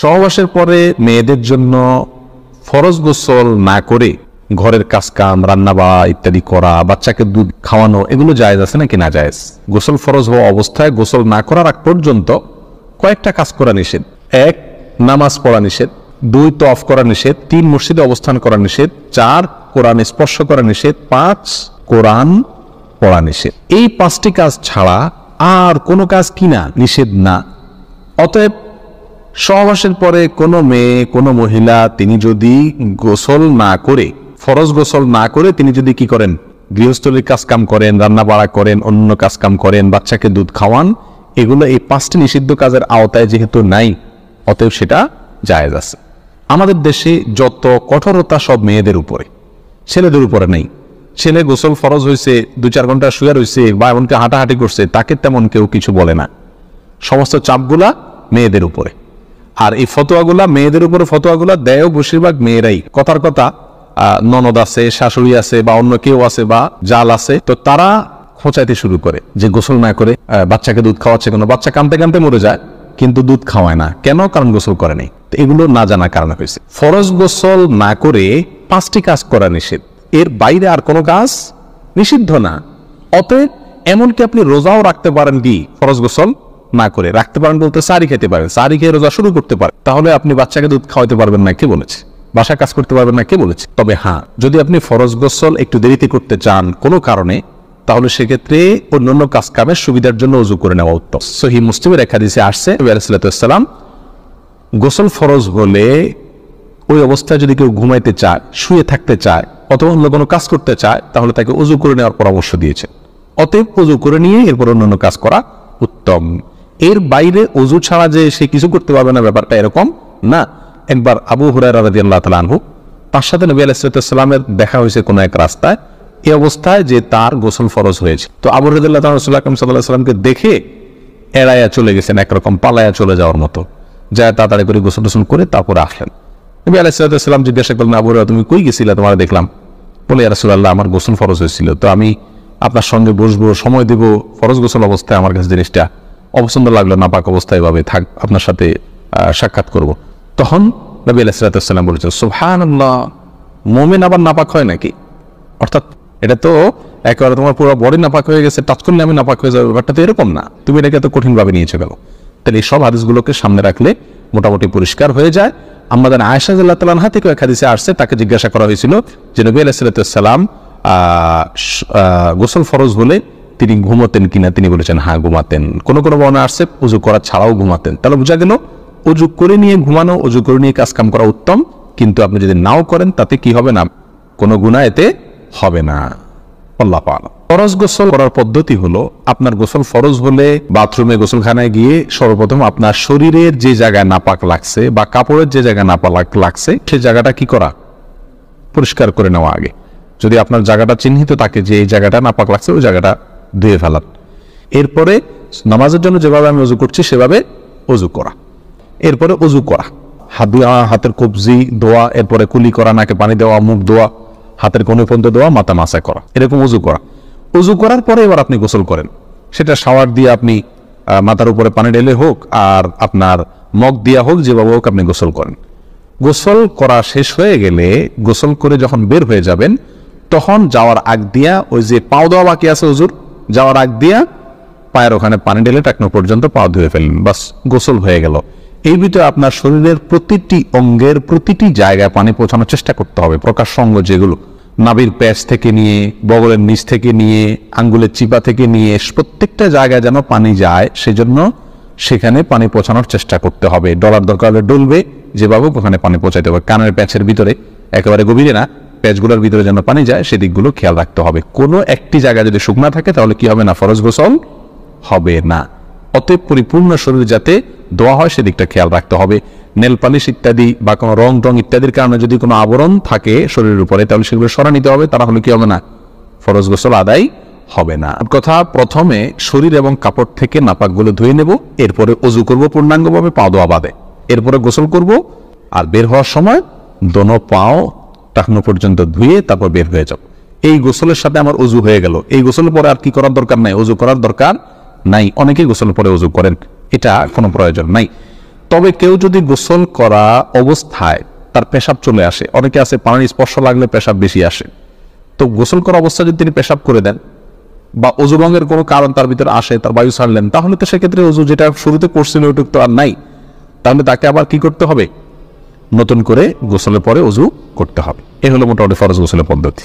সহবাসের পরে মেয়েদের জন্য ফরজ গোসল না করে ঘরের কাজকাম, রান্না বাড়া ইত্যাদি করা, বাচ্চাকে দুধ খাওয়ানো, এগুলো জায়েজ আছে নাকি না জায়েজ? গোসল ফরজ হওয়া অবস্থায় গোসল না করার আগ পর্যন্ত কয়েকটা কাজ করা নিষেধ। 1, নামাজ পড়া নিষেধ। 2, তওয়াফ করা নিষেধ। 3, মসজিদে অবস্থান করা নিষেধ। 4, কোরআন স্পর্শ করা নিষেধ। 5, কোরআন পড়া নিষেধ। এই 5টি কাজ ছাড়া আর কোনো কাজ কিনা নিষেধ না। অতএব সহবাসের পরে কোনো মেয়ে, কোনো মহিলা তিনি যদি গোসল না করে, ফরজ গোসল না করে তিনি যদি কি করেন, গৃহস্থলীর কাজকাম করেন, রান্না বাড়া করেন, অন্য কাজকাম করেন, বাচ্চাকে দুধ খাওয়ান, এগুলো এই 5টি নিষিদ্ধ কাজের আওতায় যেহেতু নাই, অতএব সেটা জায়েজ আছে। আমাদের দেশে যত কঠোরতা সব মেয়েদের উপরে, ছেলেদের উপরে নেই। ছেলে গোসল ফরজ হয়েছে, 2-4 ঘন্টা শুয়ে রয়েছে বা এমনকি হাঁটাহাঁটি করছে, তাকে তেমন কেউ কিছু বলে না। সমস্ত চাপগুলা মেয়েদের উপরে। আর এই ফতোয়াগুলা মেয়েদের উপরে ফতোয়াগুলা দেয়ও বেশিরভাগ মেয়েরাই। কথার কথা, ননদ আছে, শাশুড়ি আছে বা অন্য কেউ আছে বা জাল আছে, তো তারা খোঁচাইতে শুরু করে যে গোসল না করে বাচ্চাকে দুধ খাওয়াচ্ছে। কোনো বাচ্চা কাঁদতে কাঁদতে মরে যায় কিন্তু দুধ খাওয়ায় না কেন? কারণ গোসল করে নেই। এগুলো না জানার কারণে হয়েছে। ফরজ গোসল না করে 5টি কাজ করা নিষেধ, এর বাইরে আর কোনো কাজ নিষিদ্ধ না। অতএব এমনকি আপনি রোজাও রাখতে পারেন কি ফরজ গোসল না করে? রাখতে পারেন বলতে সারি খেতে পারেন, সারি খেয়ে রোজা শুরু করতে পারেন। তাহলে আপনি বাচ্চাকে দুধ খাওয়াতে পারবেন না, কে বলেছে? বাসায় কাজ করতে পারবেন না, কে বলেছে? তবে হ্যাঁ, যদি আপনি ফরজ গোসল একটু দেরিতে করতে চান কোনো কারণে, তাহলে সেক্ষেত্রে অন্যান্য কাজ কামের সুবিধার জন্য ওযু করে নেওয়া উত্তম। সহিহ মুসলিমের এক হাদিসে আসছে, নবী আলাইহিস সালাম গোসল ফরজ হলে ওই অবস্থায় যদি কেউ ঘুমাইতে চায়, শুয়ে থাকতে চায় অথবা অন্য কোনো কাজ করতে চায়, তাহলে তাকে ওযু করে নেওয়ার পরামর্শ দিয়েছেন। অতএব ওযু করে নিয়ে এরপর অন্যান্য কাজ করা উত্তম। এর বাইরে ওযু ছাড়া যে সে কিছু করতে পারবে না, ব্যাপারটা এরকম না। একবার আবু হুরায়রা রাদিয়াল্লাহু তাআলা আনহু, তার সাথে নবী আলাইহিস সালামের দেখা হয়েছে কোনো এক রাস্তায়, এই অবস্থায় যে তার গোসল ফরজ হয়েছে। তো আবু হুরায়রা রাদিয়াল্লাহু তাআলা রাসূলুল্লাহ সাল্লাল্লাহু আলাইহি ওয়াসাল্লামকে দেখে এড়াইয়া চলে গেছেন, একরকম পালায়া চলে যাওয়ার মতো, যায় তাড়াতাড়ি করে গোসল টোসল করে তারপরে আসলেন। নবী আলাইহিস সালাম জিজ্ঞাসা করলেন, আবু হুরায়রা তুমি কই গেছিলা? তোমার দেখলাম। বলে, ইয়া রাসূলুল্লাহ আমার গোসল ফরজ হয়েছিল, তো আমি আপনার সঙ্গে বসবো, সময় দেব, ফরজ গোসল অবস্থায় আমার কাছে জিনিসটা অপছন্দ লাগলো, নাপাক অবস্থায় ভাবে থাক, আপনার সাথে সাক্ষাৎ করব। তখন নবী আলাইহিস সালাম বলেছেন, সুবহানাল্লাহ, মুমিন আবার নাপাক হয় নাকি? অর্থাৎ এটা তো একেবারে তোমার পুরো বডি নাপাক হয়ে গেছে, টাচ করলে আমি নাপাক হয়ে যাবে, ব্যাপারটা তো এরকম না। তুমি এটাকে এত কঠিনভাবে নিয়েছো গেল। তাহলে এই সব হাদিসগুলোকে সামনে রাখলে মোটামুটি পরিষ্কার হয়ে যায়। আমাদের আয়েশা রাদিয়াল্লাহু তাআলা আনহা থেকে এক হাদিসে আসছে, তাকে জিজ্ঞাসা করা হয়েছিল যে নবী আলাইহিস সালাম গোসল ফরজ হলে তিনি ঘুমাতেন কিনা? তিনি বলেছেন হ্যাঁ ঘুমাতেন। কোনো কোনো বর্ণনা আসছে ওযু করা ছাড়াও ঘুমাতেন। তাহলে বোঝা গেল ওযু করে নিয়ে ঘুমানো, ওযু করে নিয়ে কাজ কাম করা উত্তম। কিন্তু আপনি যদি নাও করেন তাতে কি হবে না, কোনো গুনাহ এতে হবে না। আল্লাহ পাক। ফরজ গোসল করার পদ্ধতি হলো, আপনার গোসল ফরজ হলে বাথরুমে, গোসলখানায় গিয়ে সর্বপ্রথম আপনার শরীরের যে জায়গায় নাপাক লাগছে বা কাপড়ের যে জায়গায় নাপাক লাগছে সেই জায়গাটা কি করা, পরিষ্কার করে নেওয়া আগে। যদি আপনার জায়গাটা চিহ্নিত থাকে যে এই জায়গাটা নাপাক লাগছে, ওই জায়গাটা ধুয়ে ফেলান। এরপরে নামাজের জন্য যেভাবে আমি ওযু করছি সেভাবে ওযু করা। এরপরে ওযু করা, হাত ধোয়া, হাতের কবজি ধোয়া, এরপরে কুলি করা, নাকে পানি দেওয়া, মুখ ধোয়া, হাতের কোণে পর্যন্ত দেওয়া, মাথা মাসা করা, এরকম ওযু করা। ওযু করার পরে এবার আপনি গোসল করেন। সেটা শাওয়ার দিয়ে আপনি মাথার উপরে পানি ঢেলে হোক আর আপনার মগ দিয়া হোক, যেভাবে হোক আপনি গোসল করেন। গোসল করা শেষ হয়ে গেলে, গোসল করে যখন বের হয়ে যাবেন, তখন যাওয়ার আগ দিয়া ওই যে পাও দেওয়া বাকি আছে ওযুর, যাওয়ার আগ দিয়া পায়ের ওখানে পানি ঢেলে টাকনো পর্যন্ত পাও ধুয়ে ফেললেন, বাস গোসল হয়ে গেল। এই ভিতরে আপনার শরীরের প্রতিটি অঙ্গের প্রতিটি জায়গায় পানি পৌঁছানোর চেষ্টা করতে হবে। প্রকাশ্য অঙ্গ যেগুলো, নাভির প্যাচ থেকে নিয়ে, বগলের নিচ থেকে নিয়ে, আঙ্গুলের চিপা থেকে নিয়ে, প্রত্যেকটা জায়গায় যেন পানি যায়, সেজন্য সেখানে পানি পৌঁছানোর চেষ্টা করতে হবে। ডলার দরকার হলে ডলবে, যেভাবে ওখানে পানি পৌঁছাতে হবে। কানের প্যাচের ভিতরে, একেবারে গভীরে না, প্যাচগুলোর ভিতরে যেন পানি যায় সেদিকগুলো খেয়াল রাখতে হবে। কোনো একটি জায়গায় যদি শুকনা থাকে তাহলে কি হবে না, ফরজ গোসল হবে না। অতএব পরিপূর্ণ শরীর যাতে ধোয়া হয় সেদিকটা খেয়াল রাখতে হবে। নেল পালিশ ইত্যাদি বা কোনো রং টং ইত্যাদির কারণে যদি কোনো আবরণ থাকে শরীরের উপরে, তাহলে সেগুলো সরা নিতে হবে। তারা হলে কি হবে না, ফরজ গোসল আদায় হবে না। কথা, প্রথমে শরীর এবং কাপড় থেকে নাপাকগুলো ধুয়ে নেব, এরপরে ওযু করব পূর্ণাঙ্গভাবে, পা ধোয়া বাদে। এরপরে গোসল করব, আর বের হওয়ার সময় দোনো পাও টাকনো পর্যন্ত ধুয়ে তারপর বের হয়ে যাব। এই গোসলের সাথে আমার ওযু হয়ে গেল। এই গোসলের পরে আর কি করার দরকার নাই, ওযু করার দরকার নাই। অনেকেই গোসলের পরে ওযু করেন, এটা কোনো প্রয়োজন নাই। তবে কেউ যদি গোসল করা অবস্থায় তার পেশাব চলে আসে, অনেকে আছে পানির স্পর্শ লাগলে পেশাব বেশি আসে, তো গোসল করা অবস্থায় যদি তিনি পেশাব করে দেন বা অজু ভঙ্গের কোনো কারণ তার ভিতরে আসে, তার বায়ু ছাড়লেন, তাহলে তো সেক্ষেত্রে অজু যেটা শুরুতে করছিল ওইটুক তো আর নাই, তাহলে তাকে আবার কি করতে হবে? নতুন করে গোসলের পরে অজু করতে হবে। এ হলো মোটামুটি ফরজ গোসলের পদ্ধতি।